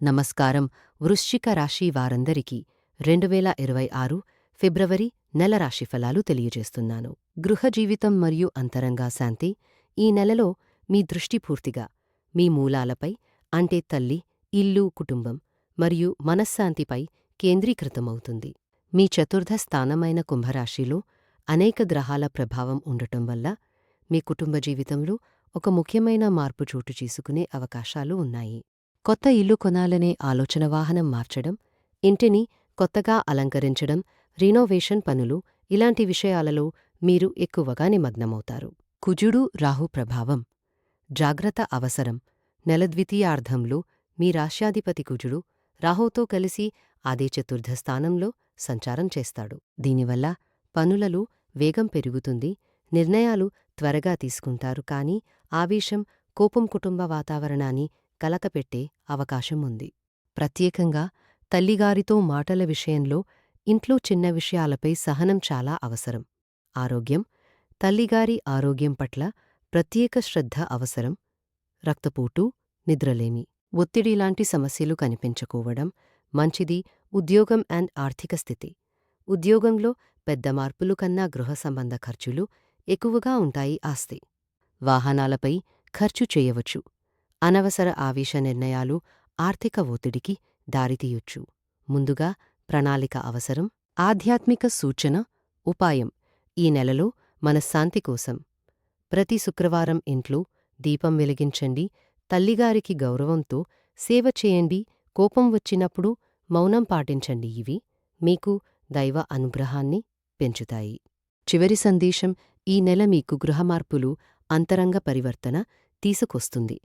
నమస్కారం. వృశ్చిక రాశి వారందరికీ 2026 ఫిబ్రవరి నెల రాశిఫలాలు తెలియజేస్తున్నాను. గృహ జీవితం మరియు అంతరంగా శాంతి. ఈ నెలలో మీ దృష్టి పూర్తిగా మీ మూలాలపై, అంటే తల్లి, ఇల్లు, కుటుంబం మరియు మనశ్శాంతిపై కేంద్రీకృతమవుతుంది. మీ చతుర్థ స్థానమైన కుంభరాశిలో అనేక గ్రహాల ప్రభావం ఉండటం వల్ల మీ కుటుంబ జీవితంలో ఒక ముఖ్యమైన మార్పు చోటు చేసుకునే అవకాశాలు ఉన్నాయి. కొత్త ఇల్లు కొనాలనే ఆలోచన, వాహనం మార్చడం, ఇంటిని కొత్తగా అలంకరించడం, రినోవేషన్ పనులు, ఇలాంటి విషయాలలో మీరు ఎక్కువగా నిమగ్నమవుతారు. కుజుడు రాహు ప్రభావం. జాగ్రత్త అవసరం. నెల ద్వితీయార్ధంలో మీ రాశ్యాధిపతి కుజుడు రాహుతో కలిసి అదే చతుర్థ స్థానంలో సంచారం చేస్తాడు. దీనివల్ల పనులలో వేగం పెరుగుతుంది, నిర్ణయాలు త్వరగా తీసుకుంటారు, కానీ ఆవేశం, కోపం కుటుంబ వాతావరణాన్ని కలకపెట్టే అవకాశం ఉంది. ప్రత్యేకంగా తల్లిగారితో మాటల విషయంలో ఇంట్లో చిన్న విషయాలపై సహనం చాలా అవసరం. ఆరోగ్యం. తల్లిగారి ఆరోగ్యం పట్ల ప్రత్యేక శ్రద్ధ అవసరం. రక్తపోటు, నిద్రలేమి, ఒత్తిడి లాంటి సమస్యలు కనిపించకోవడం మంచిది. ఉద్యోగం అండ్ ఆర్థిక స్థితి. ఉద్యోగంలో పెద్ద మార్పులు కన్నా గృహ సంబంధ ఖర్చులు ఎక్కువగా ఉంటాయి. ఆస్తి, వాహనాలపై ఖర్చు చేయవచ్చు. అనవసర ఆవేశ నిర్ణయాలు ఆర్థిక ఒత్తిడికి దారితీయొచ్చు. ముందుగా ప్రణాళిక అవసరం. ఆధ్యాత్మిక సూచన, ఉపాయం. ఈ నెలలో మనశ్శాంతి కోసం ప్రతి శుక్రవారం ఇంట్లో దీపం వెలిగించండి. తల్లిగారికి గౌరవంతో సేవ చేయండి. కోపం వచ్చినప్పుడు మౌనం పాటించండి. ఇవి మీకు దైవ అనుగ్రహాన్ని పెంచుతాయి. చివరి సందేశం. ఈ నెల మీకు గృహమార్పులు అంతరంగ పరివర్తన తీసుకొస్తుంది.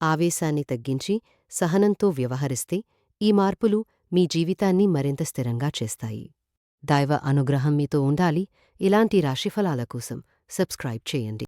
ఆవేశాన్ని తగ్గించి సహనంతో వ్యవహరిస్తే ఈ మార్పులు మీ జీవితాన్ని మరింత స్థిరంగా చేస్తాయి. దైవ అనుగ్రహం మీతో ఉండాలి. ఇలాంటి రాశిఫలాల కోసం సబ్స్క్రైబ్ చేయండి.